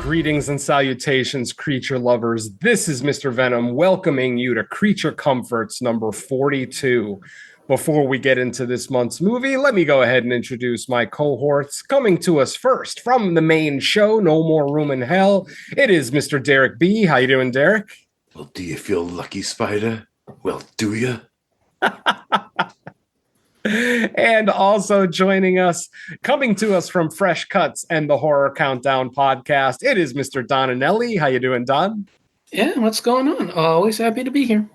Greetings and salutations, creature lovers. This is Mr. Venom welcoming you to Creature Comforts number 42. Before we get into this month's movie, let me go ahead and introduce my cohorts. Coming to us first from the main show, No More Room in Hell, it is Mr. Derek B. How you doing, Derek? Well, do you feel lucky, Spider? Well, do you? And also joining us, coming to us from Fresh Cuts and the Horror Countdown podcast, it is Mr. Don Anelli. How you doing, Don? Yeah, what's going on? Always happy to be here.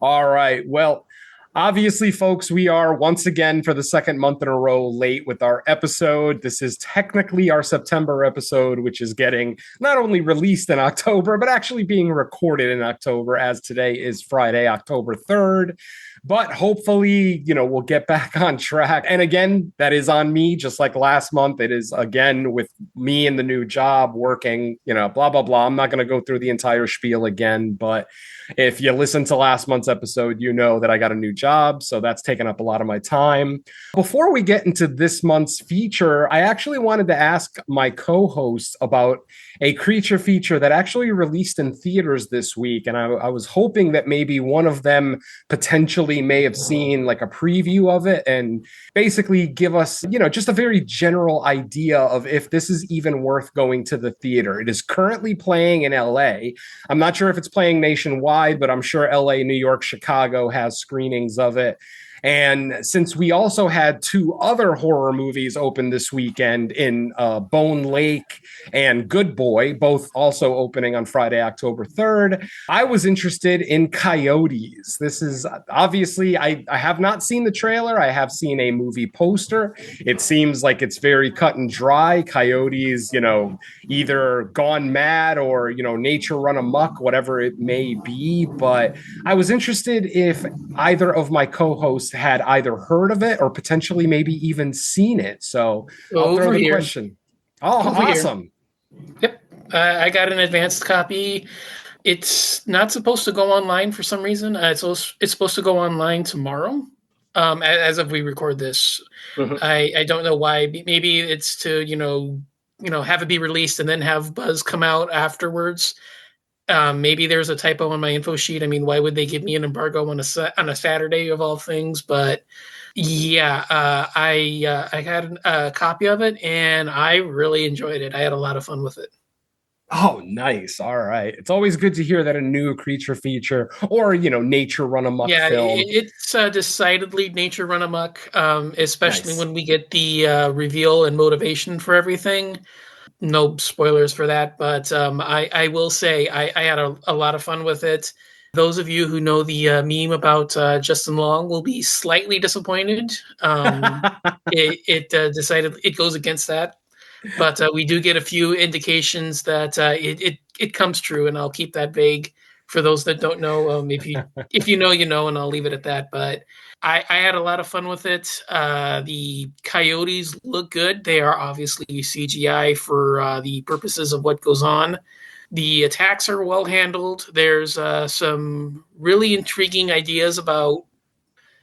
All right. Well, obviously, folks, we are once again for the second month in a row late with our episode. This is technically our September episode, which is getting not only released in October, but actually being recorded in October, as today is Friday, October 3rd. But hopefully, we'll get back on track. And again, that is on me, just like last month. It is, again, with me in the new job working, blah, blah, blah. I'm not going to go through the entire spiel again, but if you listen to last month's episode, you know that I got a new job, so that's taken up a lot of my time. Before we get into this month's feature, I actually wanted to ask my co-host about a creature feature that actually released in theaters this week, and I was hoping that maybe one of them potentially may have seen like a preview of it and basically give us, just a very general idea of if this is even worth going to the theater. It is currently playing in LA. I'm not sure if it's playing nationwide, but I'm sure LA, New York, Chicago has screenings of it. And since we also had two other horror movies open this weekend in Bone Lake and Good Boy, both also opening on Friday, October 3rd, I was interested in Coyotes. This is obviously, I have not seen the trailer. I have seen a movie poster. It seems like it's very cut and dry. Coyotes, either gone mad or, nature run amok, whatever it may be. But I was interested if either of my co-hosts had either heard of it or potentially maybe even seen it. So I'll throw the question. Oh, awesome. Yep. I got an advanced copy. It's not supposed to go online for some reason. It's supposed to go online tomorrow. As of we record this. Mm-hmm. I don't know why. Maybe it's to, have it be released and then have Buzz come out afterwards. Maybe there's a typo on my info sheet. I mean, why would they give me an embargo on a Saturday of all things? But yeah, I had a copy of it and I really enjoyed it. I had a lot of fun with it. Oh, nice. All right. It's always good to hear that a new creature feature or, nature run amok film. Yeah, it's decidedly nature run amok, especially when we get the reveal and motivation for everything. No spoilers for that, but I will say I had a lot of fun with it. Those of you who know the meme about Justin Long will be slightly disappointed. It decided it goes against that, but we do get a few indications that it comes true, and I'll keep that vague for those that don't know. If you know, and I'll leave it at that. But I had a lot of fun with it. The coyotes look good. They are obviously CGI for the purposes of what goes on. The attacks are well handled. There's some really intriguing ideas about.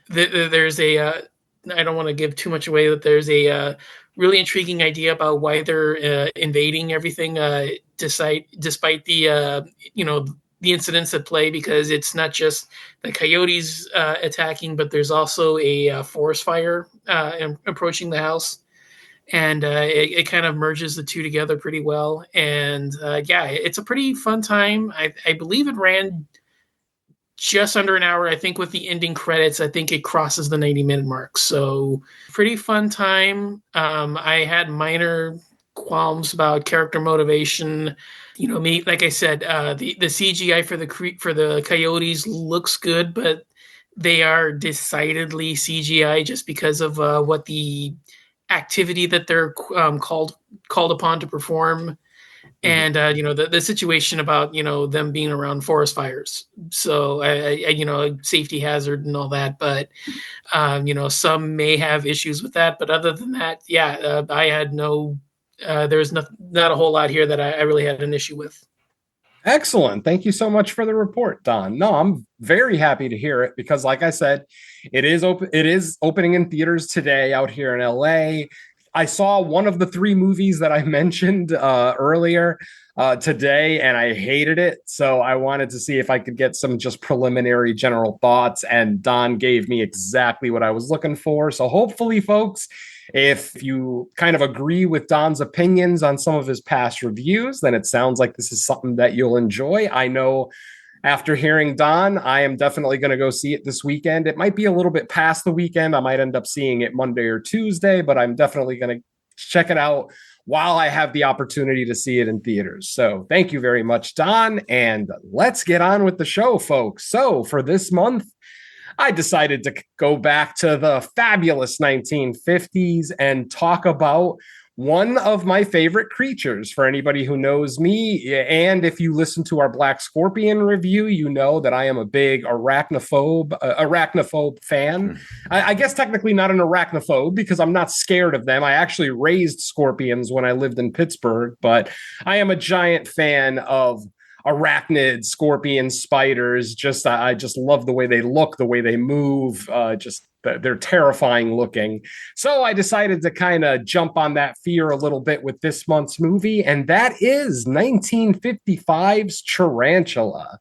There's a. I don't want to give too much away. That there's a really intriguing idea about why they're invading everything, despite the the incidents at play, because it's not just the coyotes attacking, but there's also a forest fire approaching the house, and it kind of merges the two together pretty well. And yeah, it's a pretty fun time. I believe it ran just under an hour. I think with the ending credits, I think it crosses the 90-minute mark. So pretty fun time. I had minor qualms about character motivation. You know, me, like I said, the CGI for the coyotes looks good, but they are decidedly CGI just because of what the activity that they're called upon to perform, and the situation about them being around forest fires. So safety hazard and all that, but some may have issues with that. But other than that, yeah, I had no. There's not a whole lot here that I really had an issue with. Excellent. Thank you so much for the report, Don. No, I'm very happy to hear it because, like I said, it is open. It is opening in theaters today out here in LA. I saw one of the three movies that I mentioned earlier today, and I hated it. So I wanted to see if I could get some just preliminary general thoughts, and Don gave me exactly what I was looking for. So hopefully, folks, if you kind of agree with Don's opinions on some of his past reviews, then it sounds like this is something that you'll enjoy. I know after hearing Don, I am definitely going to go see it this weekend. It might be a little bit past the weekend. I might end up seeing it Monday or Tuesday, but I'm definitely going to check it out while I have the opportunity to see it in theaters. So thank you very much, Don. And let's get on with the show, folks. So for this month, I decided to go back to the fabulous 1950s and talk about one of my favorite creatures. For anybody who knows me, and if you listen to our Black Scorpion review, you know that I am a big arachnophobe fan. I guess technically not an arachnophobe because I'm not scared of them. I actually raised scorpions when I lived in Pittsburgh, but I am a giant fan of arachnids, scorpions, spiders. I just love the way they look, the way they move. They're terrifying looking. So I decided to kind of jump on that fear a little bit with this month's movie, and that is 1955's Tarantula.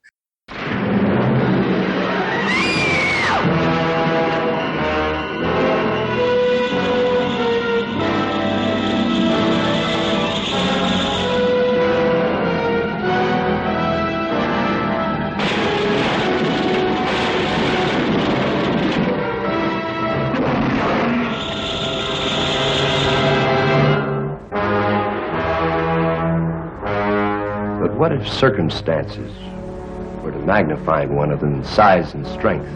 What if circumstances were to magnify one of them in size and strength,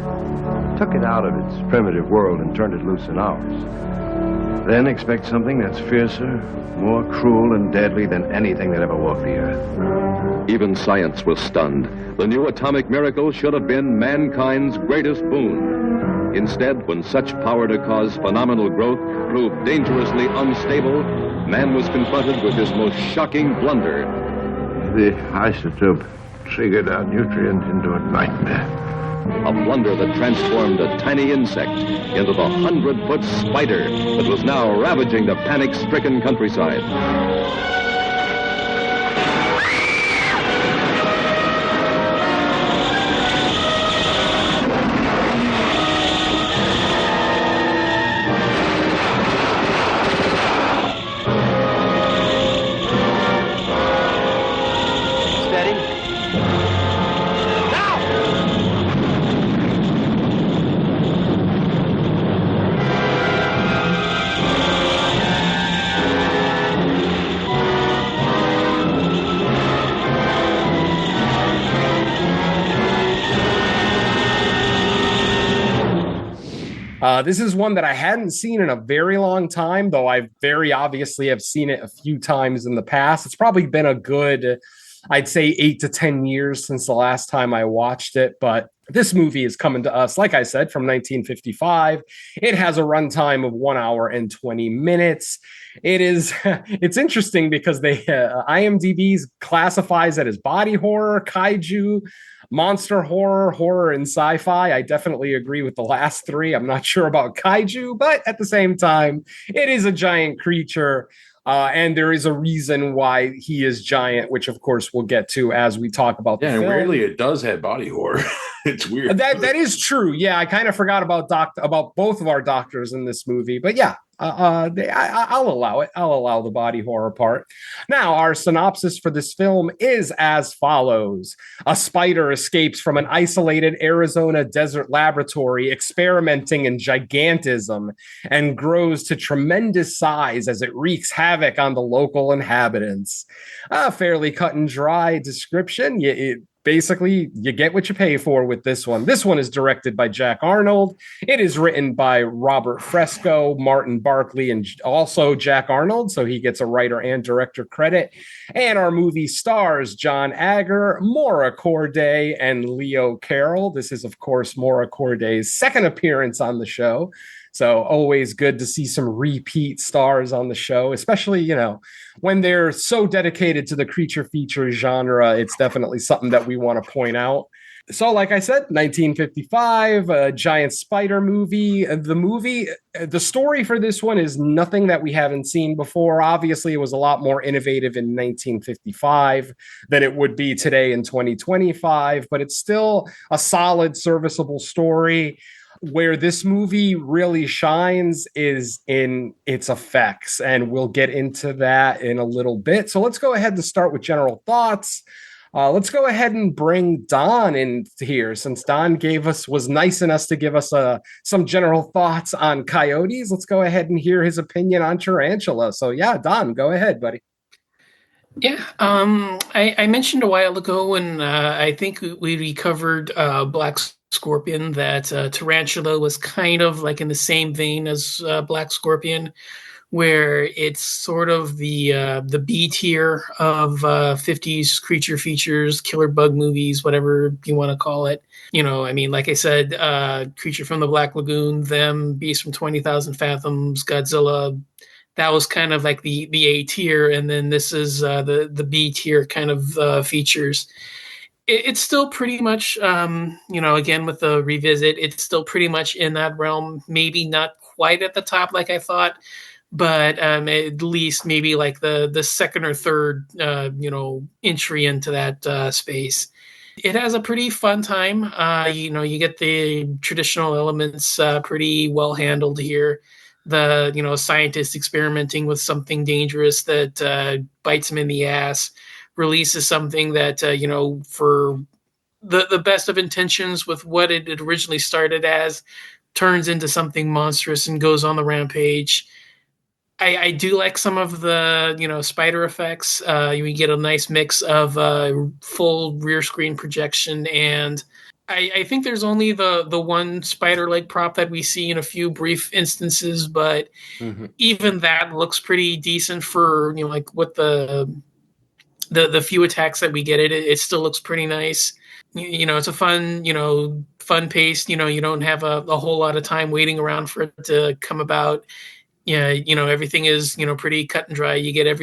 took it out of its primitive world and turned it loose in ours? Then expect something that's fiercer, more cruel and deadly than anything that ever walked the earth. Even science was stunned. The new atomic miracle should have been mankind's greatest boon. Instead, when such power to cause phenomenal growth proved dangerously unstable, man was confronted with his most shocking blunder. The isotope triggered our nutrient into a nightmare. A blunder that transformed a tiny insect into the 100-foot spider that was now ravaging the panic-stricken countryside. This is one that I hadn't seen in a very long time, though I very obviously have seen it a few times in the past. It's probably been a good, I'd say 8 to 10 years since the last time I watched it, but this movie is coming to us, like I said, from 1955. It has a runtime of 1 hour and 20 minutes. It's interesting because IMDb classifies it as body horror, kaiju, monster horror, horror, and sci-fi. I definitely agree with the last three. I'm not sure about kaiju, but at the same time, it is a giant creature. And there is a reason why he is giant, which of course we'll get to as we talk about the Yeah, film. rarely it does have body horror. It's weird. That is true. Yeah, I kind of forgot about both of our doctors in this movie, but yeah, I'll allow it. I'll allow the body horror part. Now, our synopsis for this film is as follows: a spider escapes from an isolated Arizona desert laboratory, experimenting in gigantism, and grows to tremendous size as it wreaks havoc on the local inhabitants. A fairly cut and dry description. Basically, you get what you pay for with this one. This one is directed by Jack Arnold. It is written by Robert Fresco, Martin Barkley, and also Jack Arnold, so he gets a writer and director credit. And our movie stars John Agger, Maura Corday, and Leo Carroll. This is, of course, Maura Corday's second appearance on the show. So always good to see some repeat stars on the show, especially, when they're so dedicated to the creature feature genre. It's definitely something that we want to point out. So, like I said, 1955, a giant spider movie. The story for this one is nothing that we haven't seen before. Obviously, it was a lot more innovative in 1955 than it would be today in 2025, but it's still a solid, serviceable story. Where this movie really shines is in its effects, and we'll get into that in a little bit. So let's go ahead and start with general thoughts. Let's go ahead and bring Don in here, since Don was nice enough to give us some general thoughts on Coyotes. Let's go ahead and hear his opinion on Tarantula. So yeah, Don, go ahead, buddy. Yeah, I mentioned a while ago, and I think we covered Black Scorpion, that Tarantula was kind of like in the same vein as Black Scorpion, where it's sort of the B tier of 50s creature features, killer bug movies, whatever you want to call it. Like I said, Creature from the Black Lagoon, them, Beast from 20,000 Fathoms, Godzilla. That was kind of like the A tier, and then this is the B tier kind of features. It's still pretty much, again with the revisit, it's still pretty much in that realm. Maybe not quite at the top like I thought, but at least maybe like the second or third, entry into that space. It has a pretty fun time. You get the traditional elements pretty well handled here. The scientist experimenting with something dangerous that bites him in the ass, releases something that for the best of intentions with what it had originally started as, turns into something monstrous and goes on the rampage. I do like some of the spider effects. You get a nice mix of full rear screen projection, and I think there's only the one spider leg prop that we see in a few brief instances, but even that looks pretty decent for like what the few attacks that we get. It still looks pretty nice. It's a fun pace. You don't have a whole lot of time waiting around for it to come about. Yeah, everything is pretty cut and dry. You get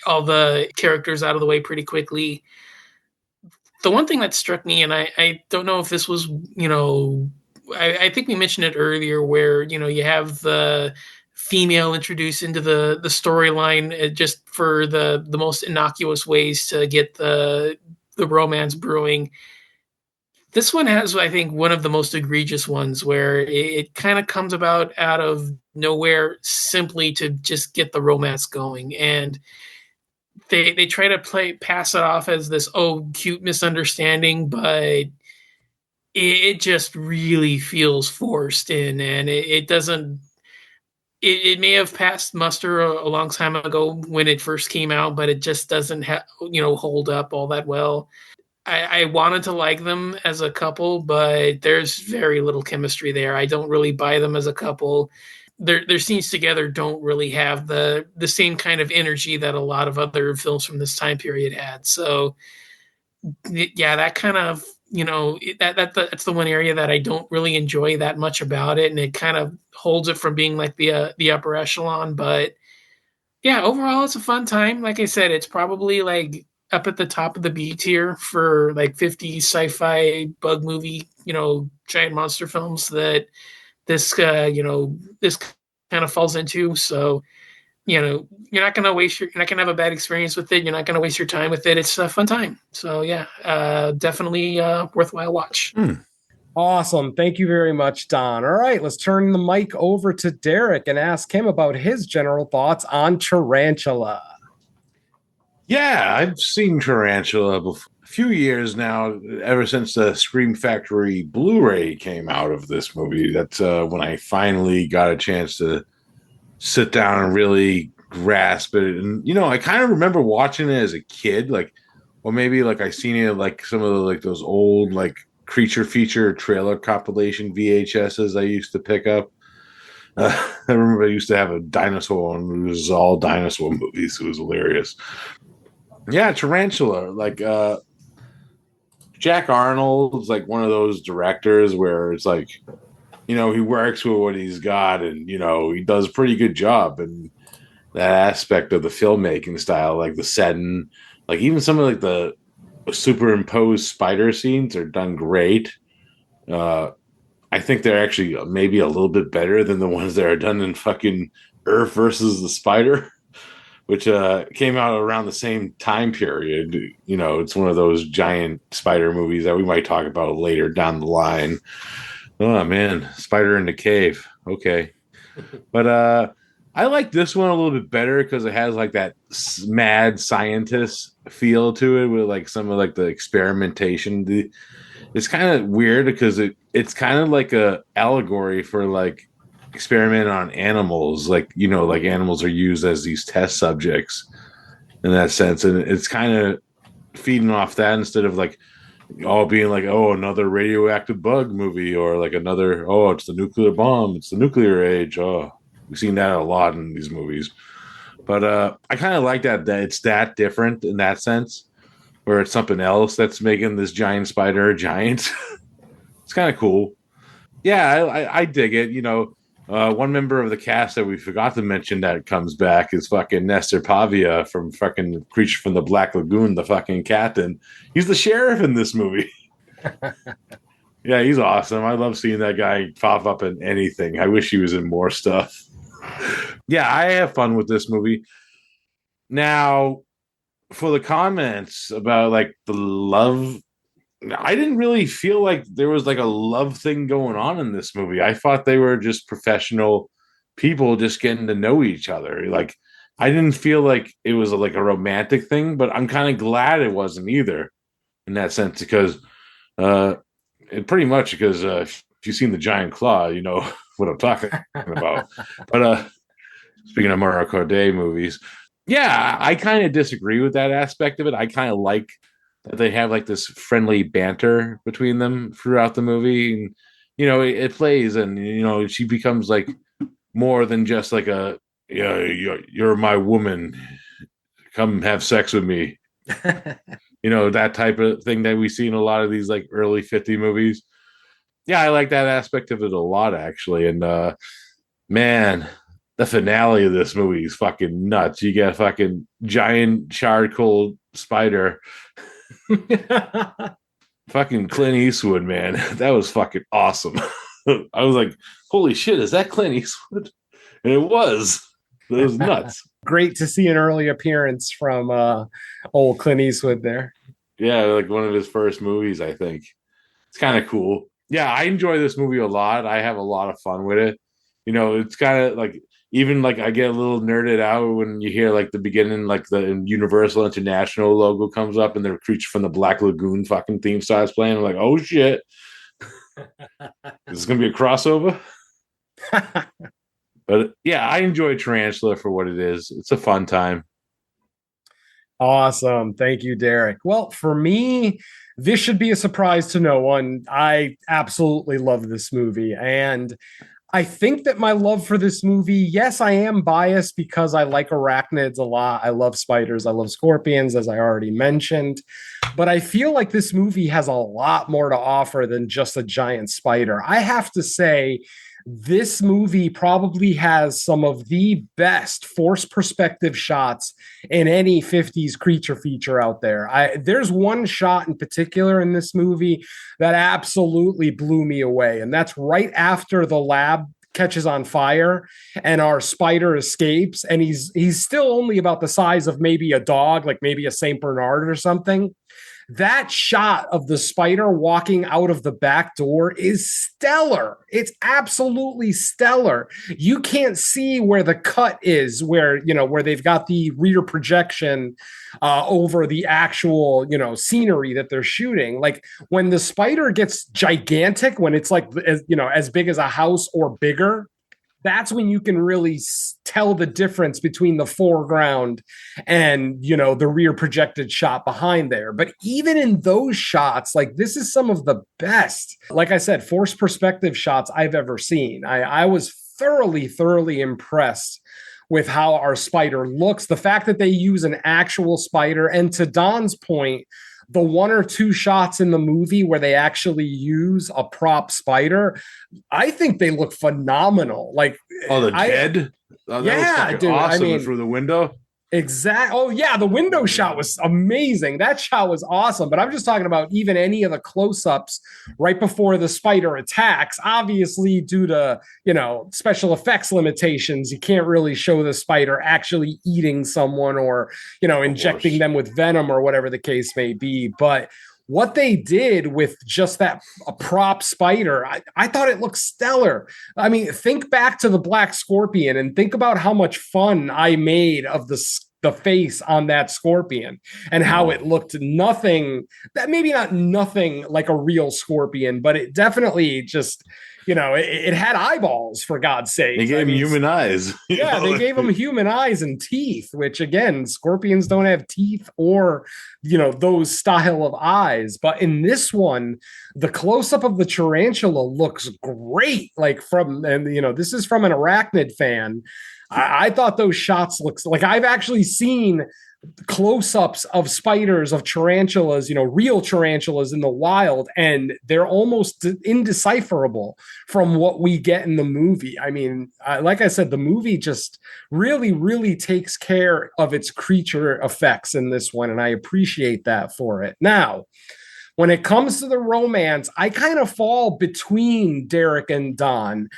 all the characters out of the way pretty quickly. The one thing that struck me, and I don't know if this was, I think we mentioned it earlier, where you have the female introduced into the storyline just for the most innocuous ways to get the romance brewing. This one has, I think, one of the most egregious ones, where it kind of comes about out of nowhere simply to just get the romance going, and they try to pass it off as this cute misunderstanding, but it just really feels forced in, and it doesn't. It may have passed muster a long time ago when it first came out, but it just doesn't hold up all that well. I wanted to like them as a couple, but there's very little chemistry there. I don't really buy them as a couple. their scenes together don't really have the same kind of energy that a lot of other films from this time period had. So yeah, that kind of, that's the one area that I don't really enjoy that much about it, and it kind of holds it from being like the upper echelon. But yeah, overall, it's a fun time. Like I said, it's probably like up at the top of the B tier for like 50 sci-fi bug movie, giant monster films that this kind of falls into. So, you're not gonna have a bad experience with it. You're not gonna waste your time with it. It's a fun time. So yeah, definitely worthwhile watch. Awesome. Thank you very much, Don. All right, let's turn the mic over to Derek and ask him about his general thoughts on Tarantula. Yeah, I've seen Tarantula before. A few years now, ever since the Scream Factory Blu-ray came out of this movie. That's when I finally got a chance to sit down and really grasp it. And I kind of remember watching it as a kid, like, or maybe like I seen it like some of the like those old like creature feature trailer compilation VHSs I used to pick up. I remember I used to have a dinosaur one. It was all dinosaur movies. It was hilarious. Yeah, Tarantula. Like Jack Arnold's like one of those directors where it's like, he works with what he's got, and he does a pretty good job. And that aspect of the filmmaking style, like the setting, like even some of like the superimposed spider scenes are done great. I think they're actually maybe a little bit better than the ones that are done in fucking Earth versus the Spider, which came out around the same time period. It's one of those giant spider movies that we might talk about later down the line. Oh man, Spider in the Cave. Okay. But I like this one a little bit better because it has like that mad scientist feel to it with like some of like the experimentation. It's kind of weird because it's kind of like a allegory for like experiment on animals, like like animals are used as these test subjects in that sense, and it's kind of feeding off that instead of like all being like, oh, another radioactive bug movie, or like another, oh, it's the nuclear bomb, it's the nuclear age. Oh, we've seen that a lot in these movies. But I kind of like that it's that different in that sense, where it's something else that's making this giant spider giant. It's kind of cool. Yeah, I dig it. One member of the cast that we forgot to mention that comes back is fucking Nestor Pavia from fucking Creature from the Black Lagoon, the fucking captain. He's the sheriff in this movie. Yeah, he's awesome. I love seeing that guy pop up in anything. I wish he was in more stuff. Yeah, I have fun with this movie. Now, for the comments about like the love, I didn't really feel like there was like a love thing going on in this movie. I thought they were just professional people just getting to know each other. Like I didn't feel like it was like a romantic thing, but I'm kind of glad it wasn't either in that sense because pretty much because if you've seen the giant claw, you know what I'm talking about. But speaking of Mario Corday movies, yeah, I kind of disagree with that aspect of it. I kind of like that they have like this friendly banter between them throughout the movie, and it plays, and she becomes like more than just like a yeah, you're my woman, come have sex with me. That type of thing that we see in a lot of these like early 50 movies. Yeah, I like that aspect of it a lot actually. And man, the finale of this movie is fucking nuts. You get a fucking giant charcoal spider. Fucking Clint Eastwood, man. That was fucking awesome. I was like, holy shit, is that Clint Eastwood? And it was. It was nuts. Great to see an early appearance from old Clint Eastwood there. Yeah, like one of his first movies, I think. It's kind of cool. Yeah, I enjoy this movie a lot. I have a lot of fun with it. It's kind of like, even like I get a little nerded out when you hear like the beginning, like the Universal International logo comes up and the Creature from the Black Lagoon fucking theme starts playing. I'm like, oh shit. Is this going to be a crossover? But yeah, I enjoy Tarantula for what it is. It's a fun time. Awesome. Thank you, Derek. Well, for me, this should be a surprise to no one. I absolutely love this movie. And I think that my love for this movie, yes, I am biased because I like arachnids a lot. I love spiders, I love scorpions, as I already mentioned. But I feel like this movie has a lot more to offer than just a giant spider. I have to say, this movie probably has some of the best forced perspective shots in any 50s creature feature out there. There's one shot in particular in this movie that absolutely blew me away, and that's right after the lab catches on fire and our spider escapes, and he's still only about the size of maybe a dog, like maybe a Saint Bernard or something. That shot of the spider walking out of the back door is stellar. It's absolutely stellar. You can't see where the cut is, where they've got the rear projection over the actual, scenery that they're shooting. Like when the spider gets gigantic, when it's like, as big as a house or bigger, that's when you can really tell the difference between the foreground and the rear projected shot behind there. But even in those shots, like, this is some of the best, like I said, forced perspective shots I've ever seen. I was thoroughly impressed with how our spider looks, the fact that they use an actual spider, and to Don's point, the one or two shots in the movie where they actually use a prop spider, I think they look phenomenal. Like, the Jed? That yeah, was dude. awesome through the window. Exactly. Oh, yeah. The window shot was amazing. That shot was awesome. But I'm just talking about even any of the close-ups right before the spider attacks. Obviously, due to, special effects limitations, you can't really show the spider actually eating someone or, injecting them with venom or whatever the case may be. But what they did with just that a prop spider, I thought it looked stellar. I mean, think back to the Black Scorpion and think about how much fun I made of the face on that scorpion and how it looked maybe not nothing like a real scorpion, but it definitely just, it had eyeballs, for God's sake. They gave him human eyes. Yeah, they gave him human eyes and teeth, which, again, scorpions don't have teeth or, those style of eyes. But in this one, the close-up of the tarantula looks great. Like this is from an arachnid fan. I thought those shots looks like I've actually seen close-ups of spiders, of tarantulas, real tarantulas in the wild, and they're almost indecipherable from what we get in the movie. I mean, like I said, the movie just really takes care of its creature effects in this one, and I appreciate that for it. Now, when it comes to the romance, I kind of fall between Derek and Don.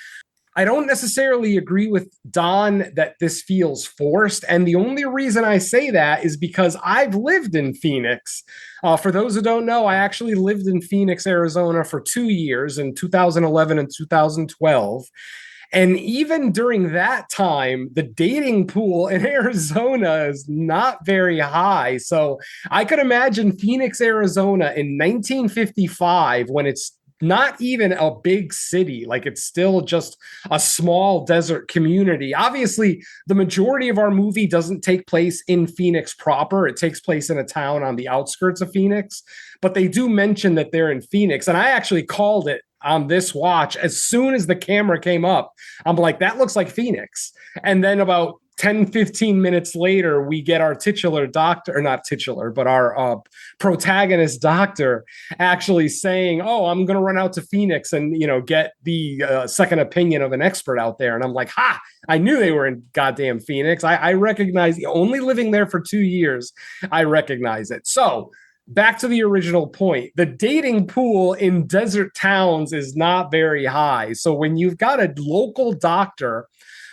I don't necessarily agree with Don that this feels forced. And the only reason I say that is because I've lived in Phoenix. For those who don't know, I actually lived in Phoenix, Arizona for 2 years, in 2011 and 2012. And even during that time, the dating pool in Arizona is not very high. So I could imagine Phoenix, Arizona in 1955, when it's not even a big city, like it's still just a small desert community. Obviously, the majority of our movie doesn't take place in Phoenix proper. It takes place in a town on the outskirts of Phoenix, but they do mention that they're in Phoenix. And I actually called it on this watch as soon as the camera came up. I'm like, that looks like Phoenix. And then about 10-15 minutes later, we get our titular doctor, or not titular, but our protagonist doctor actually saying, oh, I'm going to run out to Phoenix and, get the second opinion of an expert out there. And I'm like, I knew they were in goddamn Phoenix. I recognize, only living there for 2 years, I recognize it. So back to the original point, the dating pool in desert towns is not very high. So when you've got a local doctor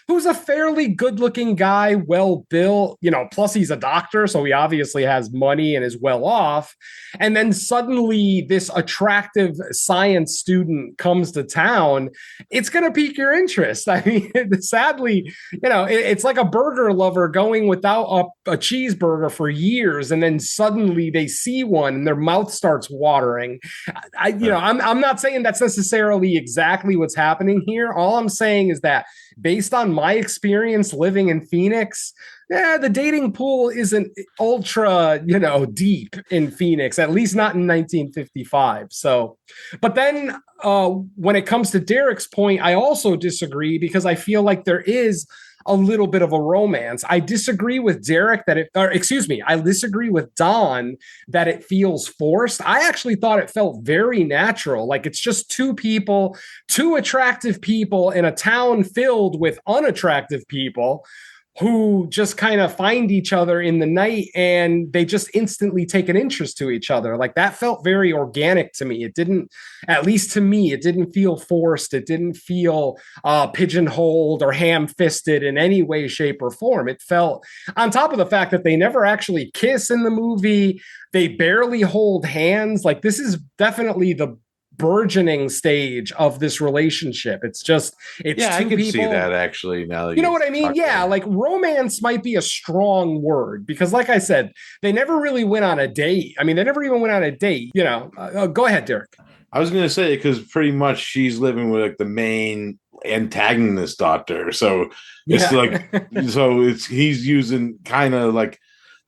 who's a fairly good-looking guy, well-built, plus he's a doctor, so he obviously has money and is well off. And then suddenly this attractive science student comes to town, it's going to pique your interest. I mean, sadly, it's like a burger lover going without a cheeseburger for years, and then suddenly they see one and their mouth starts watering. I'm not saying that's necessarily exactly what's happening here. All I'm saying is that based on my experience living in Phoenix, yeah, the dating pool isn't ultra, deep in Phoenix, at least not in 1955. So, but then when it comes to Derek's point, I also disagree because I feel like there is a little bit of a romance. I disagree with Derek I disagree with Don that it feels forced. I actually thought it felt very natural. Like it's just two people, two attractive people in a town filled with unattractive people who just kind of find each other in the night and they just instantly take an interest to each other. Like that felt very organic to me. It didn't, at least to me, it didn't feel forced. It didn't feel pigeonholed or ham-fisted in any way, shape, or form. It felt, on top of the fact that they never actually kiss in the movie, they barely hold hands. Like this is definitely the burgeoning stage of this relationship. It's I two can people. see that actually. Now that You know what I mean? Yeah, about it. like romance might be a strong word because, like I said, they never really went on a date. I mean, they never even went on a date. Go ahead, Derek. I was gonna say because pretty much she's living with like the main antagonist doctor, so it's Yeah. like he's using kind of like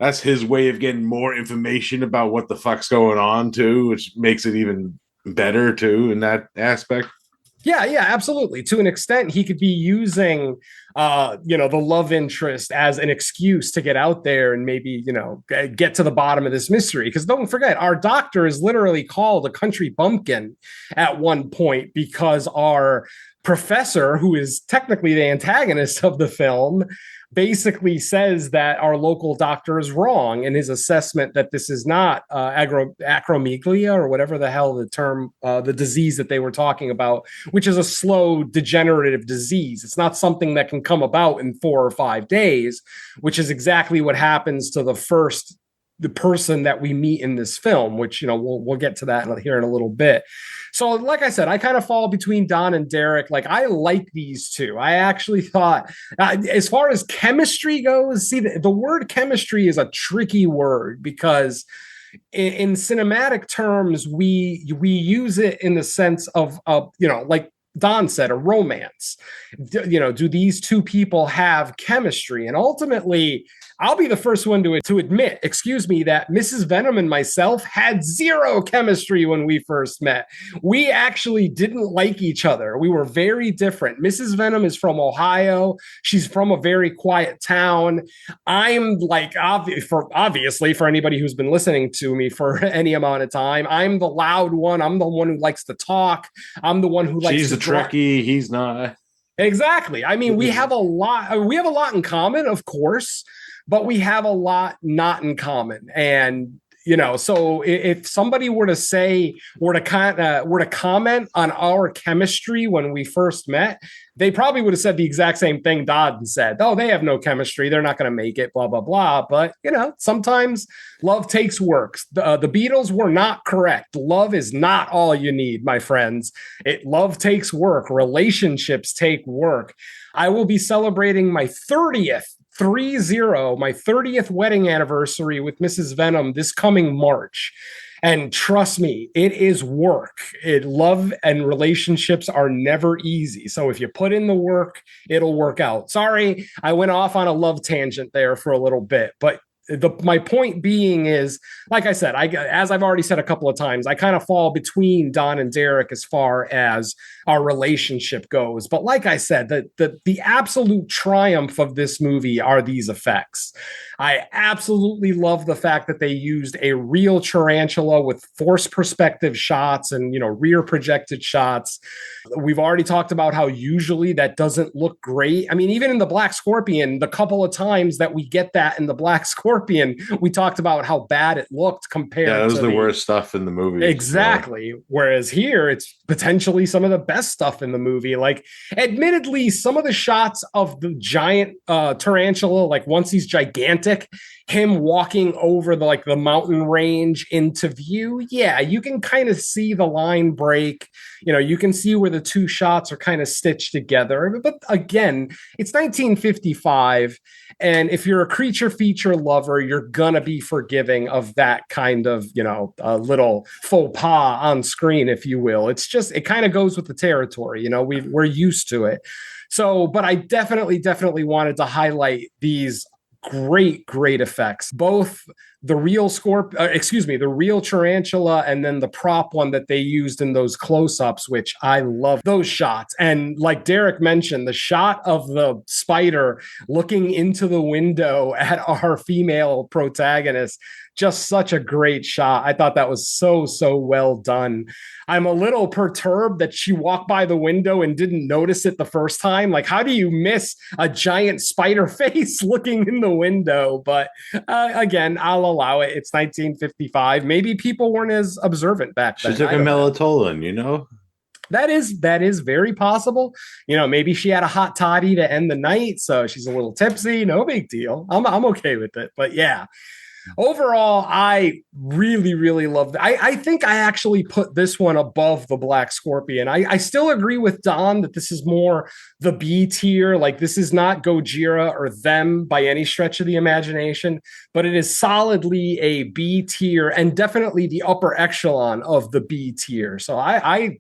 that's his way of getting more information about what the fuck's going on too, which makes it even better too in that aspect. Yeah, absolutely. To an extent, he could be using, the love interest as an excuse to get out there and maybe, get to the bottom of this mystery. Because don't forget, our doctor is literally called a country bumpkin at one point because our professor, who is technically the antagonist of the film, basically says that our local doctor is wrong in his assessment that this is not acromegalia or whatever the hell the term, the disease that they were talking about, which is a slow degenerative disease. It's not something that can come about in 4 or 5 days, which is exactly what happens to the person that we meet in this film, which, we'll get to that here in a little bit. So, like I said, I kind of fall between Don and Derek. Like, I like these two. I actually thought, as far as chemistry goes, see, the word chemistry is a tricky word because in cinematic terms, we use it in the sense of, like Don said, a romance. Do these two people have chemistry? And ultimately, I'll be the first one to admit, that Mrs. Venom and myself had zero chemistry when we first met. We actually didn't like each other. We were very different. Mrs. Venom is from Ohio. She's from a very quiet town. I'm like, obviously, for anybody who's been listening to me for any amount of time, I'm the loud one. I'm the one who likes to talk. I'm the one who likes She's to the Trekkie. He's not. Exactly. I mean, we have a lot. We have a lot in common, of course, but we have a lot not in common. And so if somebody were to comment on our chemistry when we first met, they probably would have said the exact same thing Dodd said. Oh, they have no chemistry. They're not going to make it, blah, blah, blah. But, sometimes love takes work. The Beatles were not correct. Love is not all you need, my friends. Love takes work. Relationships take work. I will be celebrating my 30th my 30th wedding anniversary with Mrs. Venom this coming March. And trust me, it is work. Love and relationships are never easy. So if you put in the work, it'll work out. Sorry, I went off on a love tangent there for a little bit, but my point being is, like I said, as I've already said a couple of times, I kind of fall between Don and Derek as far as our relationship goes. But like I said, the absolute triumph of this movie are these effects. I absolutely love the fact that they used a real tarantula with forced perspective shots and, rear projected shots. We've already talked about how usually that doesn't look great. I mean, even in the Black Scorpion, the couple of times that we get that in the Black Scorpion, we talked about how bad it looked compared to that was the worst stuff in the movie. Exactly. Whereas here, it's potentially some of the best stuff in the movie. Like, admittedly, some of the shots of the giant tarantula, like once he's gigantic, him walking over the mountain range into view, yeah, you can kind of see the line break. You can see where the two shots are kind of stitched together. But again, it's 1955. And if you're a creature feature lover, you're going to be forgiving of that kind of, a little faux pas on screen, if you will. It's just, it kind of goes with the territory. We're used to it. So, but I definitely wanted to highlight these great effects. Both the real the real tarantula, and then the prop one that they used in those close-ups, which I love those shots. And like Derek mentioned, the shot of the spider looking into the window at our female protagonist, just such a great shot. I thought that was so well done. I'm a little perturbed that she walked by the window and didn't notice it the first time. Like, how do you miss a giant spider face looking in the window? But again, I'll allow it. It's 1955. Maybe people weren't as observant back then. She took a melatonin, you know? That is very possible. You know, maybe she had a hot toddy to end the night, so she's a little tipsy. No big deal. I'm okay with it. But yeah. Overall, I really loved it. I think I actually put this one above the Black Scorpion. I still agree with Don that this is more the B tier. Like, this is not Gojira or Them by any stretch of the imagination, but it is solidly a B tier and definitely the upper echelon of the B tier. So I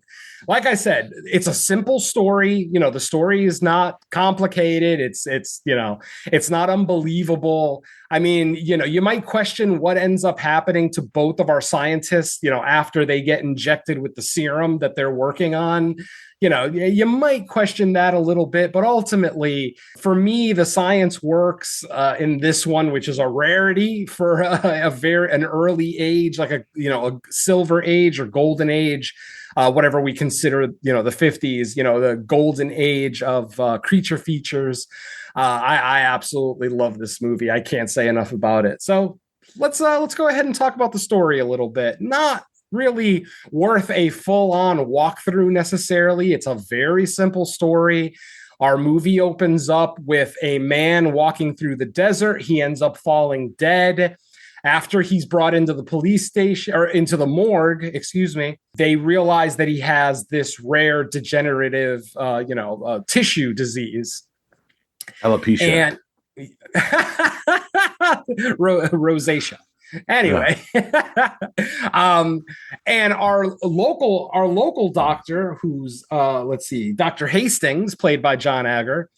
like I said, it's a simple story. You know, the story is not complicated. It's you know, it's not unbelievable. I mean, you know, you might question what ends up happening to both of our scientists, you know, after they get injected with the serum that they're working on. You know, you might question that a little bit, but ultimately, for me, the science works in this one, which is a rarity for an early age, like a silver age or golden age. Whatever we consider, you know, the 50s, you know, the golden age of creature features. I absolutely love this movie. I can't say enough about it. So let's go ahead and talk about the story a little bit. Not really worth a full-on walkthrough necessarily. It's a very simple story. Our movie opens up with a man walking through the desert. He ends up falling dead. After he's brought into the police station, or into the morgue, they realize that he has this rare degenerative, tissue disease. Alopecia. And rosacea. Anyway, and our local doctor, who's Dr. Hastings, played by John Agger,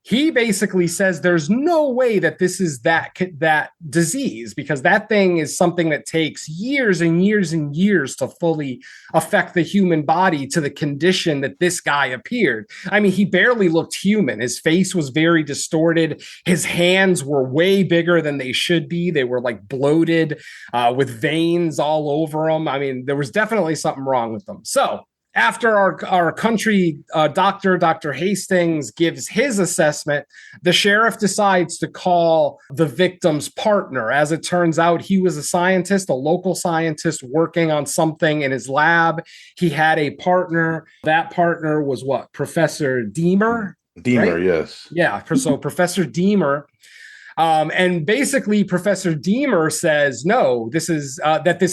he basically says there's no way that this is that disease, because that thing is something that takes years and years and years to fully affect the human body to the condition that this guy appeared. I mean, he barely looked human. His face was very distorted. His hands were way bigger than they should be. They were like bloated with veins all over them. I mean, there was definitely something wrong with them. So after our country doctor, Dr. Hastings, gives his assessment, the sheriff decides to call the victim's partner. As it turns out, he was a local scientist working on something in his lab. He had a partner. That partner was what? Professor Deemer? Deemer, right? Yes. Yeah, so Professor Deemer. And basically, Professor Deemer says, no, this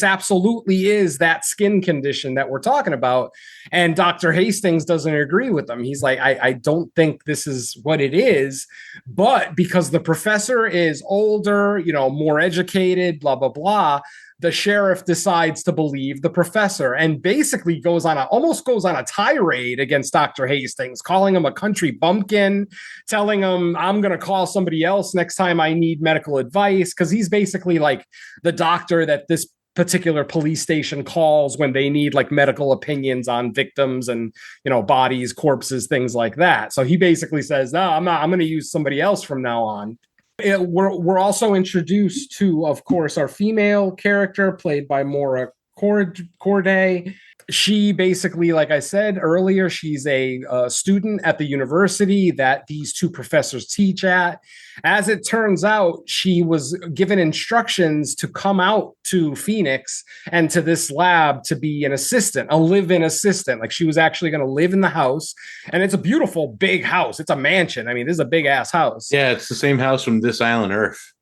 absolutely is that skin condition that we're talking about. And Dr. Hastings doesn't agree with him. He's like, I don't think this is what it is. But because the professor is older, you know, more educated, blah, blah, blah, the sheriff decides to believe the professor and basically almost goes on a tirade against Dr. Hastings, calling him a country bumpkin, telling him, I'm going to call somebody else next time I need medical advice. Because he's basically like the doctor that this particular police station calls when they need like medical opinions on victims and, you know, bodies, corpses, things like that. So he basically says, no, I'm going to use somebody else from now on. We're also introduced to, of course, our female character played by Maura Corday. She basically, like I said earlier, she's a student at the university that these two professors teach at. As it turns out, she was given instructions to come out to Phoenix and to this lab to be an assistant, a live-in assistant. Like, she was actually going to live in the house. And it's a beautiful, big house. It's a mansion. I mean, this is a big-ass house. Yeah, it's the same house from This Island Earth.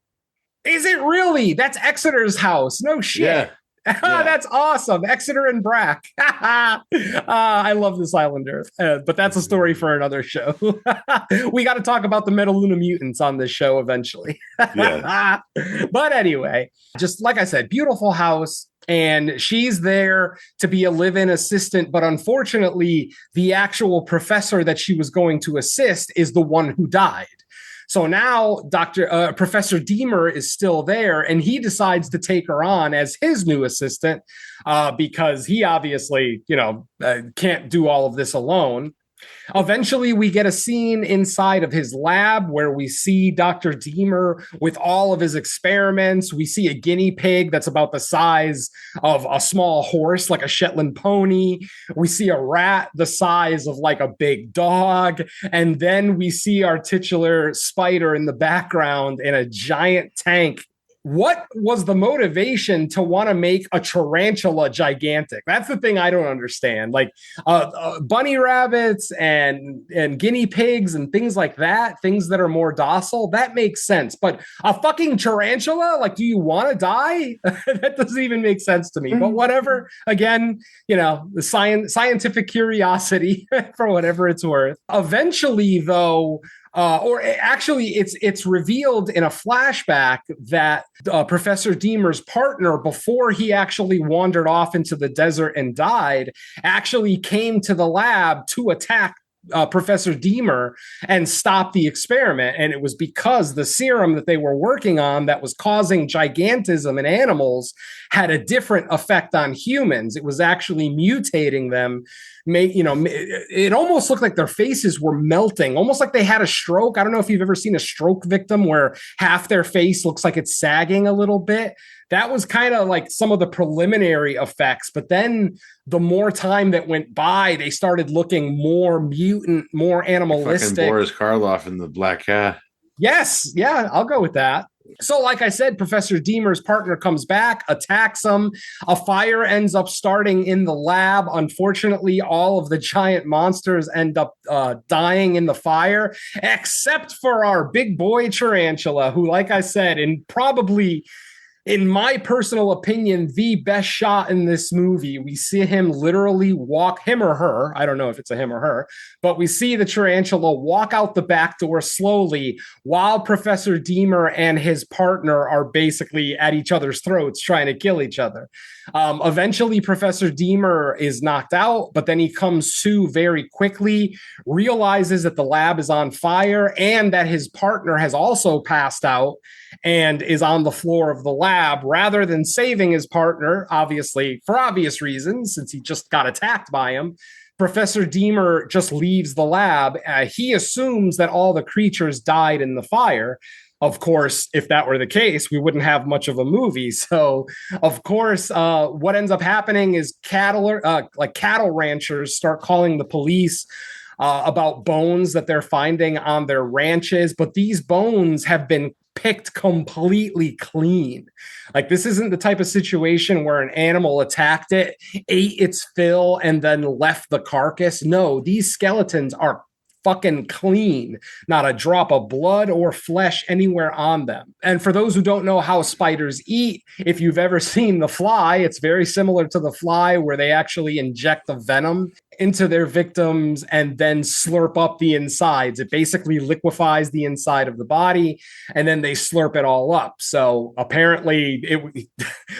Is it really? That's Exeter's house. No shit. Yeah. Yeah. That's awesome. Exeter and Brack. I love This Island Earth, but that's a story for another show. We got to talk about the Metaluna mutants on this show eventually. Yeah. But anyway, just like I said, beautiful house. And she's there to be a live-in assistant. But unfortunately, the actual professor that she was going to assist is the one who died. So now Professor Deemer is still there, and he decides to take her on as his new assistant because he obviously, can't do all of this alone. Eventually, we get a scene inside of his lab where we see Dr. Deemer with all of his experiments. We see a guinea pig that's about the size of a small horse, like a Shetland pony. We see a rat the size of like a big dog. And then we see our titular spider in the background in a giant tank. What was the motivation to want to make a tarantula gigantic? That's the thing I don't understand. Like bunny rabbits and guinea pigs and things like that, things that are more docile, that makes sense. But a fucking tarantula, like, do you want to die? That doesn't even make sense to me. But whatever. Again, the scientific curiosity for whatever it's worth. Eventually, though. Or actually, it's revealed in a flashback that Professor Deemer's partner, before he actually wandered off into the desert and died, actually came to the lab to attack Professor Deemer and stop the experiment. And it was because the serum that they were working on that was causing gigantism in animals had a different effect on humans. It was actually mutating them. It almost looked like their faces were melting, almost like they had a stroke. I don't know if you've ever seen a stroke victim where half their face looks like it's sagging a little bit. That was kind of like some of the preliminary effects. But then the more time that went by, they started looking more mutant, more animalistic. Fucking Boris Karloff in The Black Cat. Yes. Yeah, I'll go with that. So, like I said, Professor Deemer's partner comes back, attacks him. A fire ends up starting in the lab. Unfortunately, all of the giant monsters end up dying in the fire, except for our big boy Tarantula, who, like I said, in my personal opinion, the best shot in this movie. We see him literally walk, him or her, I don't know if it's a him or her, but we see the tarantula walk out the back door slowly while Professor Deemer and his partner are basically at each other's throats trying to kill each other. Eventually, Professor Deemer is knocked out, but then he comes to very quickly, realizes that the lab is on fire and that his partner has also passed out and is on the floor of the lab. Rather than saving his partner, obviously, for obvious reasons, since he just got attacked by him, Professor Deemer just leaves the lab. He assumes that all the creatures died in the fire. Of course, if that were the case, we wouldn't have much of a movie. So, of course, what ends up happening is cattle ranchers start calling the police about bones that they're finding on their ranches. But these bones have been picked completely clean. Like, this isn't the type of situation where an animal attacked it, ate its fill, and then left the carcass. No, these skeletons are fucking clean, not a drop of blood or flesh anywhere on them. And for those who don't know how spiders eat, if you've ever seen The Fly, it's very similar to The Fly, where they actually inject the venom into their victims and then slurp up the insides. It basically liquefies the inside of the body and then they slurp it all up. So apparently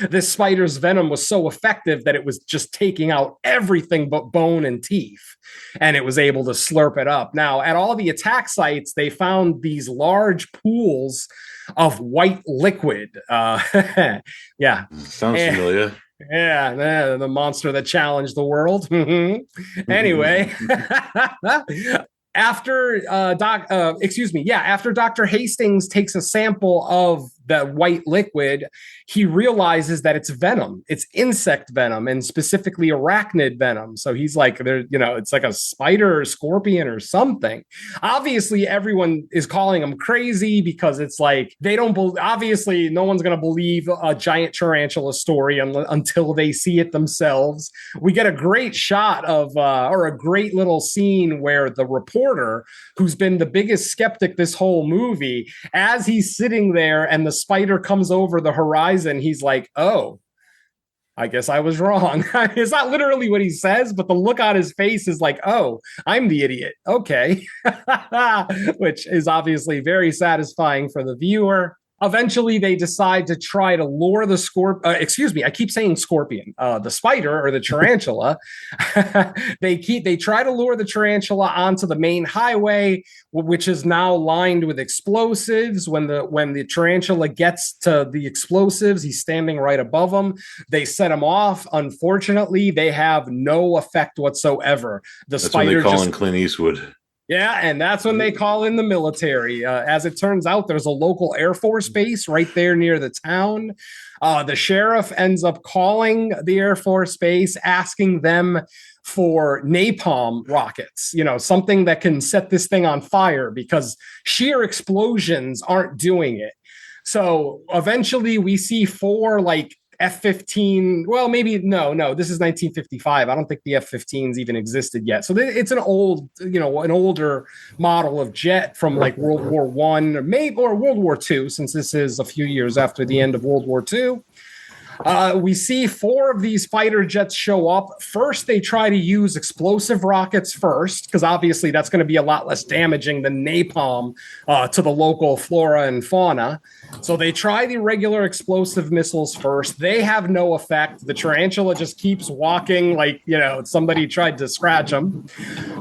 this spider's venom was so effective that it was just taking out everything but bone and teeth, and it was able to slurp it up. Now, at all the attack sites, they found these large pools of white liquid. Yeah. Sounds familiar. Yeah, the monster that challenged the world. Anyway, after Dr. Hastings takes a sample of the white liquid, he realizes that it's venom. It's insect venom, and specifically arachnid venom. So he's like, it's like a spider or scorpion or something. Obviously, everyone is calling him crazy because it's like they don't. Obviously, no one's going to believe a giant tarantula story until they see it themselves. We get a great shot of, or a great little scene where the reporter, who's been the biggest skeptic this whole movie, as he's sitting there and the spider comes over the horizon, he's like, oh, I guess I was wrong. It's not literally what he says, but the look on his face is like, oh, I'm the idiot. Okay. Which is obviously very satisfying for the viewer. Eventually, they decide to try to lure the I keep saying scorpion. The spider or the tarantula. They try to lure the tarantula onto the main highway, which is now lined with explosives. When the tarantula gets to the explosives, he's standing right above them. They set him off. Unfortunately, they have no effect whatsoever. That's when they call in Clint Eastwood. Yeah, and that's when they call in the military. As it turns out, there's a local Air Force base right there near the town. The sheriff ends up calling the Air Force base, asking them for napalm rockets, something that can set this thing on fire because sheer explosions aren't doing it. So eventually we see 4 F-15. Well, maybe no. This is 1955. I don't think the F-15s even existed yet. So it's an older model of jet from like World War I or World War II, since this is a few years after the end of World War II. We see 4 of these fighter jets show up. First, they try to use explosive rockets first, because obviously that's going to be a lot less damaging than napalm to the local flora and fauna. So they try the regular explosive missiles first. They have no effect. The tarantula just keeps walking like, somebody tried to scratch him.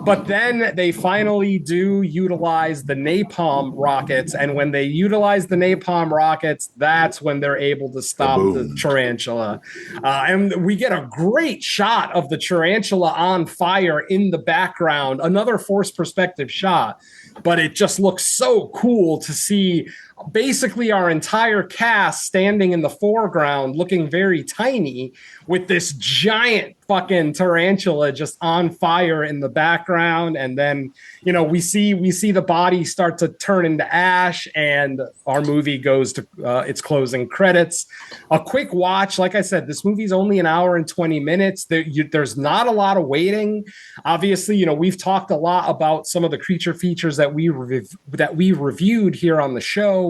But then they finally do utilize the napalm rockets. And when they utilize the napalm rockets, that's when they're able to stop the tarantula. And we get a great shot of the tarantula on fire in the background, another forced perspective shot, but it just looks so cool to see basically our entire cast standing in the foreground looking very tiny with this giant fucking tarantula just on fire in the background. And then we see the body start to turn into ash, and our movie goes to its closing credits. A quick watch. Like I said, this movie's only an hour and 20 minutes. There's not a lot of waiting. Obviously, we've talked a lot about some of the creature features that we reviewed here on the show,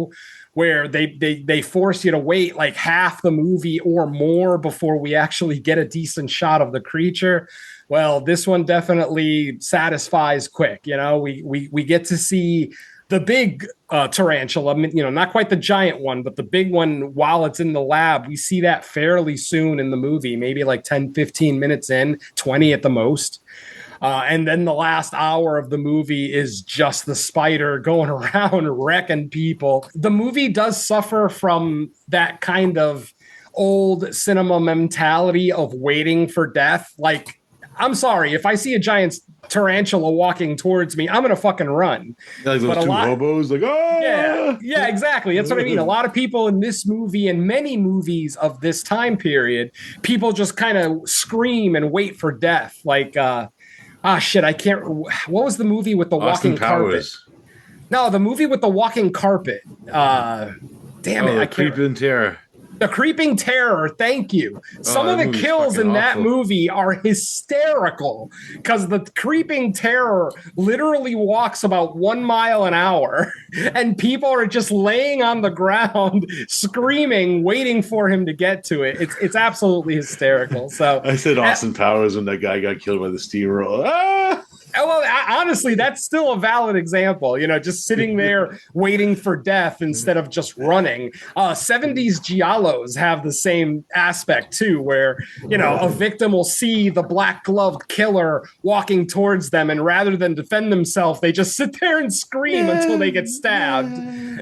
where they force you to wait like half the movie or more before we actually get a decent shot of the creature. Well, this one definitely satisfies quick. We get to see the big tarantula, not quite the giant one, but the big one while it's in the lab. We see that fairly soon in the movie, maybe like 10, 15 minutes in, 20 at the most. And then the last hour of the movie is just the spider going around wrecking people. The movie does suffer from that kind of old cinema mentality of waiting for death. Like, I'm sorry, if I see a giant tarantula walking towards me, I'm going to fucking run. Like those two hobos, like, oh! Yeah, exactly. That's what I mean. A lot of people in this movie and many movies of this time period, people just kind of scream and wait for death. Like, shit, I can't. What was the movie with the walking carpet? No, the movie with the walking carpet. Damn it, I can't. Creeping Terror. The Creeping Terror, thank you. Some of the kills in that movie are hysterical because the Creeping Terror literally walks about 1 mile an hour and people are just laying on the ground screaming, waiting for him to get to it. It's absolutely hysterical. So I said Austin Powers when that guy got killed by the steamroller. Well, honestly, that's still a valid example, just sitting there waiting for death instead of just running. 70s giallos have the same aspect, too, where, a victim will see the black gloved killer walking towards them, and rather than defend themselves, they just sit there and scream until they get stabbed.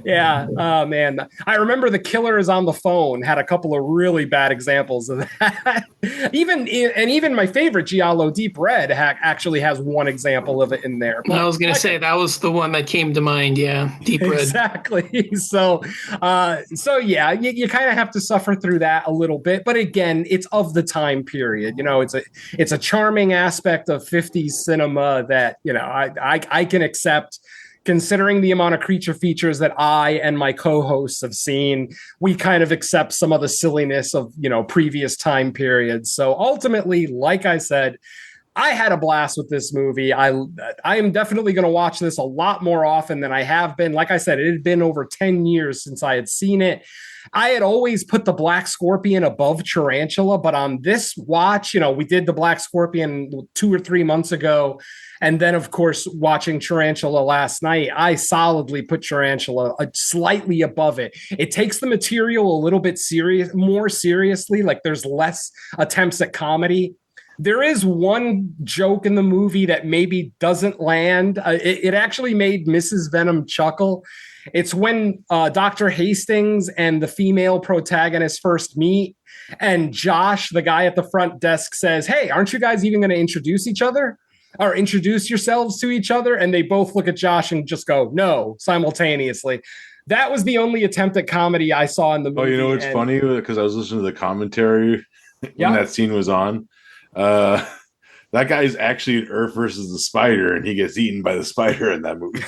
Yeah. Oh, man. I remember The Killer Is on the Phone had a couple of really bad examples of that. Even my favorite giallo, Deep Red, actually has one example of it in there. But I was going to say that was the one that came to mind. Yeah, Deep Red. Exactly. So yeah, you kind of have to suffer through that a little bit. But again, it's of the time period. It's a charming aspect of 50s cinema that I can accept. Considering the amount of creature features that I and my co-hosts have seen, we kind of accept some of the silliness of, previous time periods. So ultimately, like I said, I had a blast with this movie. I am definitely going to watch this a lot more often than I have been. Like I said, it had been over 10 years since I had seen it. I had always put the Black Scorpion above Tarantula, but on this watch, we did the Black Scorpion 2 or 3 months ago. And then, of course, watching Tarantula last night, I solidly put Tarantula slightly above it. It takes the material a little bit more seriously. Like there's less attempts at comedy. There is one joke in the movie that maybe doesn't land. It actually made Mrs. Venom chuckle. It's when Dr. Hastings and the female protagonist first meet, and Josh, the guy at the front desk, says, "Hey, aren't you guys even going to introduce each other or introduce yourselves to each other?" And they both look at Josh and just go, "No," simultaneously. That was the only attempt at comedy I saw in the movie. Oh, you know what's funny? Because I was listening to the commentary when that scene was on. That guy's actually in Earth versus the Spider, and he gets eaten by the spider in that movie.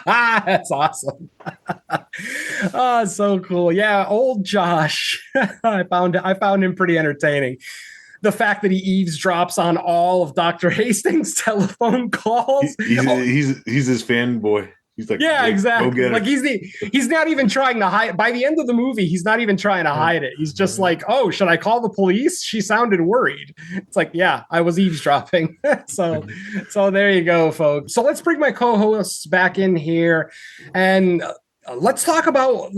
That's awesome. Oh, so cool. Yeah, old Josh. I found him pretty entertaining. The fact that he eavesdrops on all of Dr. Hastings' telephone calls. He's his fanboy. He's like, yeah, exactly. Go get like he's not even trying to hide. By the end of the movie, he's not even trying to hide it. He's just like, "Oh, should I call the police?" She sounded worried. It's like, yeah, I was eavesdropping. so there you go, folks. So let's bring my co-hosts back in here, and let's talk about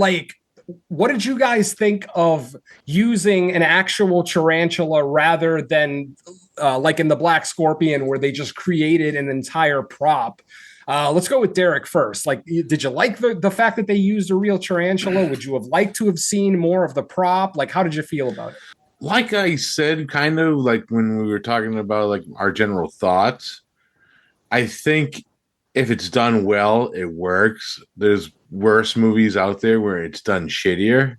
what did you guys think of using an actual tarantula rather than like in the Black Scorpion, where they just created an entire prop? Let's go with Derek first. Did you like the fact that they used a real tarantula? Would you have liked to have seen more of the prop? How did you feel about it? Like I said, kind of like when we were talking about like our general thoughts, I think if it's done well, it works. There's worse movies out there where it's done shittier.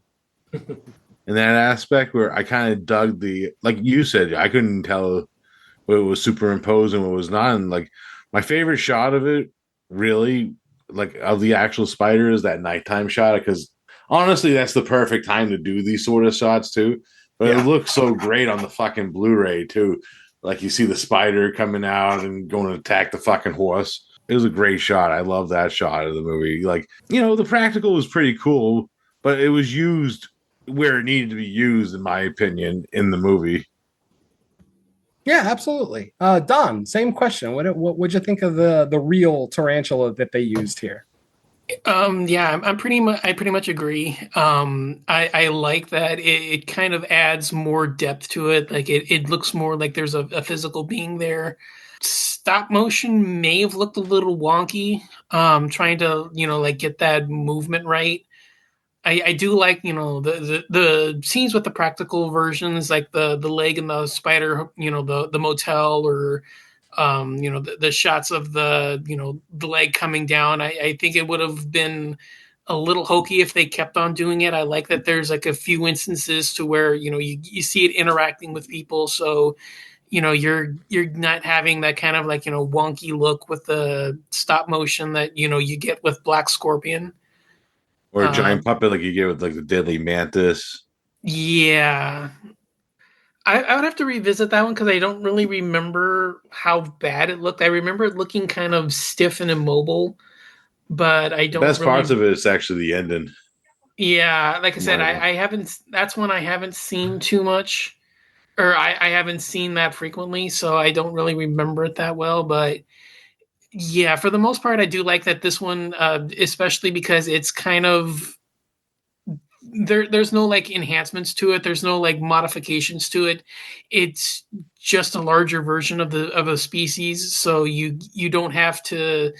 In that aspect, where I kind of dug like you said, I couldn't tell what was superimposed and what was not. And like my favorite shot of it, really, like of the actual spider, is that nighttime shot, because honestly, that's the perfect time to do these sort of shots too. But it looks so great on the fucking Blu-ray too. Like you see the spider coming out and going to attack the fucking horse. It was a great shot. I love that shot of the movie. Like, the practical was pretty cool, but it was used where it needed to be used, in my opinion, in the movie. Yeah, absolutely. Don, same question. What'd you think of the real tarantula that they used here? Yeah, I pretty much agree. I like that it kind of adds more depth to it. Like it looks more like there's a physical being there. Stop motion may have looked a little wonky. Trying to get that movement right. I do like the scenes with the practical versions, like the leg and the spider, the motel, or the shots of the leg coming down. I think it would have been a little hokey if they kept on doing it. I like that there's like a few instances to where you see it interacting with people, so you're not having that kind of wonky look with the stop motion that you get with Black Scorpion. Or a giant puppet like you get with like the Deadly Mantis. Yeah. I would have to revisit that one because I don't really remember how bad it looked. I remember it looking kind of stiff and immobile, but I don't. The best parts of it is actually the ending. Yeah, like I said, I haven't. That's one I haven't seen too much, or I haven't seen that frequently, so I don't really remember it that well. But yeah, for the most part, I do like that this one, especially because it's kind of there's no enhancements to it, there's no modifications to it. It's just a larger version of a species, so you don't have to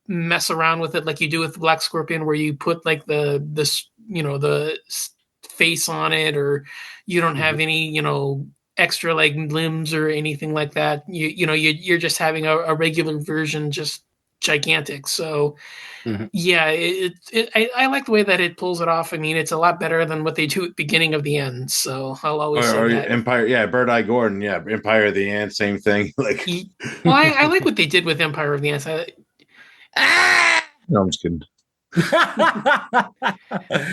mess around with it like you do with the Black Scorpion, where you put the face on it, or you don't have any extra limbs or anything like that. You're just having a regular version, just gigantic. So yeah, I like the way that it pulls it off. I mean, it's a lot better than what they do at the beginning of the end. So I'll always say that. Empire, yeah, Bird Eye Gordon, yeah, Empire of the Ants, same thing. Well, I like what they did with Empire of the Ants. No, I'm just kidding. I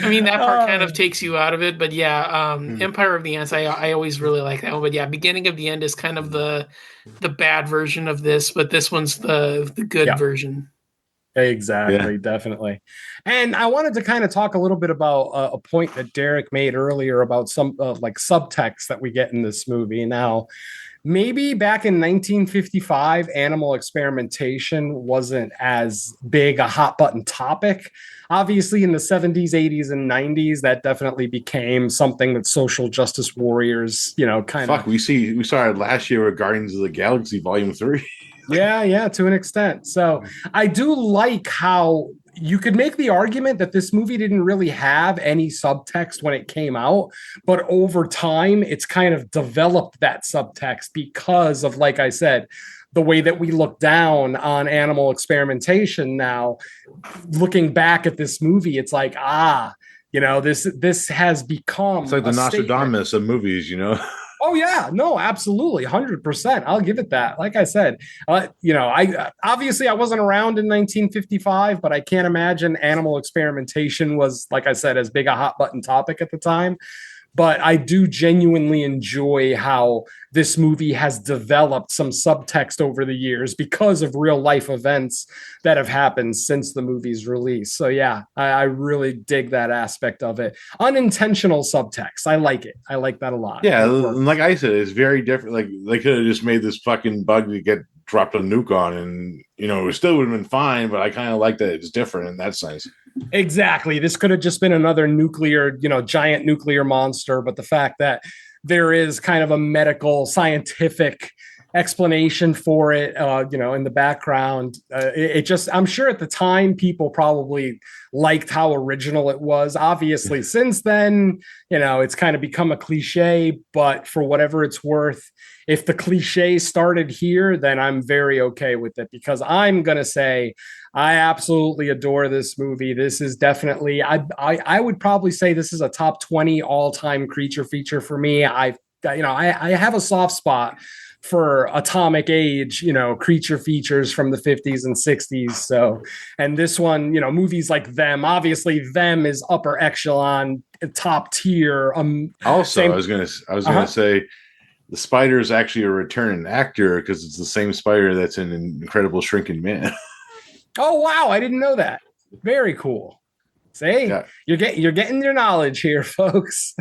mean, that part kind Oh. of takes you out of it, but yeah, Empire of the Ants, I always really like that one. But yeah, Beginning of the End is kind of the bad version of this, but this one's the good Yeah. version. Exactly, Yeah. definitely. And I wanted to kind of talk a little bit about a point that Derek made earlier about some like subtext that we get in this movie. Now, maybe back in 1955, animal experimentation wasn't as big a hot button topic. Obviously, in the 70s, 80s, and 90s, that definitely became something that social justice warriors, kind of. Fuck, we saw it last year with Guardians of the Galaxy Volume 3. Yeah, to an extent. So I do like how you could make the argument that this movie didn't really have any subtext when it came out, but over time, it's kind of developed that subtext because of, like I said, the way that we look down on animal experimentation now. Looking back at this movie, it's like, this has become It's like the a statement. Nostradamus of movies, Oh yeah, no, absolutely, 100%. I'll give it that. Like I said, I obviously I wasn't around in 1955, but I can't imagine animal experimentation was, like I said, as big a hot button topic at the time. But I do genuinely enjoy how this movie has developed some subtext over the years because of real life events that have happened since the movie's release. So yeah, I really dig that aspect of it. Unintentional subtext. I like it. I like that a lot. Yeah, like I said, it's very different. Like they could have just made this fucking bug to get dropped a nuke on, and it still would have been fine. But I kind of like that it's different in that sense. Exactly. This could have just been another giant nuclear monster. But the fact that there is kind of a medical, scientific explanation for it, in the background, I'm sure at the time people probably liked how original it was. Obviously, since then, it's kind of become a cliche, but for whatever it's worth, if the cliche started here, then I'm very okay with it, because I'm going to say I absolutely adore this movie. This is definitely, I would probably say this is a top 20 all-time creature feature for me. I have a soft spot for atomic age, creature features from the 50s and 60s. So, and this one, movies like Them, obviously Them is upper echelon, top tier. Also, I was gonna say the spider is actually a returning actor because it's the same spider that's in Incredible Shrinking Man. Oh wow, I didn't know that. Very cool. See, yeah. You're getting your knowledge here, folks.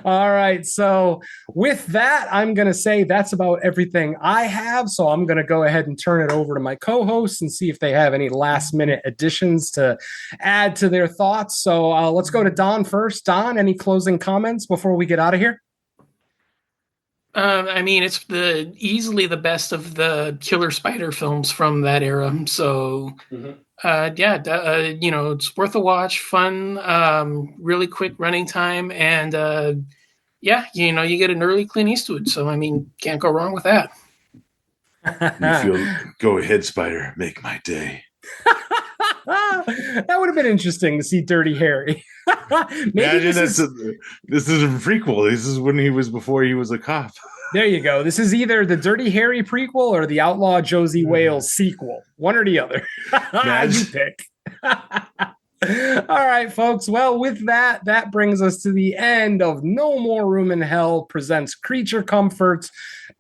All right. So with that, I'm going to say that's about everything I have. So I'm going to go ahead and turn it over to my co-hosts and see if they have any last minute additions to add to their thoughts. So let's go to Don first. Don, any closing comments before we get out of here? I mean, it's easily the best of the killer spider films from that era. So, it's worth a watch. Fun, really quick running time, and you get an early Clint Eastwood. So, I mean, can't go wrong with that. Go ahead, spider, make my day. That would have been interesting to see Dirty Harry. Maybe this is a prequel. This is when before he was a cop. There you go. This is either the Dirty Harry prequel or the Outlaw Josie Wales sequel. One or the other. You pick. All right, folks. Well, with that brings us to the end of No More Room in Hell presents Creature Comforts,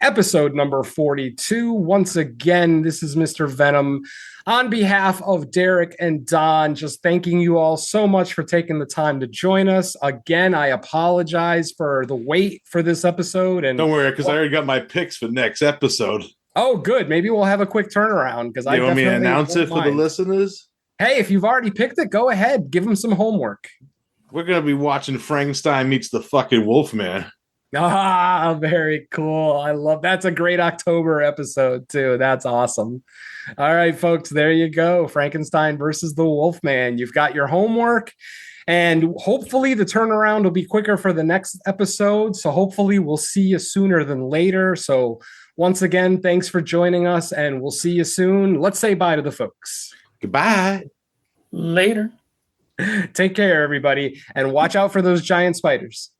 episode number 42. Once again, this is Mr. Venom. On behalf of Derek and Don, just thanking you all so much for taking the time to join us. Again, I apologize for the wait for this episode. And don't worry, because I already got my picks for next episode. Oh, good. Maybe we'll have a quick turnaround. Because you want me to announce it for the listeners? Hey, if you've already picked it, go ahead. Give them some homework. We're going to be watching Frankenstein meets the fucking Wolfman. Ah, very cool. I love that's a great October episode too. That's awesome. All right, folks, there you go. Frankenstein versus the Wolfman. You've got your homework, and hopefully the turnaround will be quicker for the next episode. So hopefully we'll see you sooner than later. So once again, thanks for joining us, and we'll see you soon. Let's say bye to the folks. Goodbye. Later. Take care, everybody, and watch out for those giant spiders.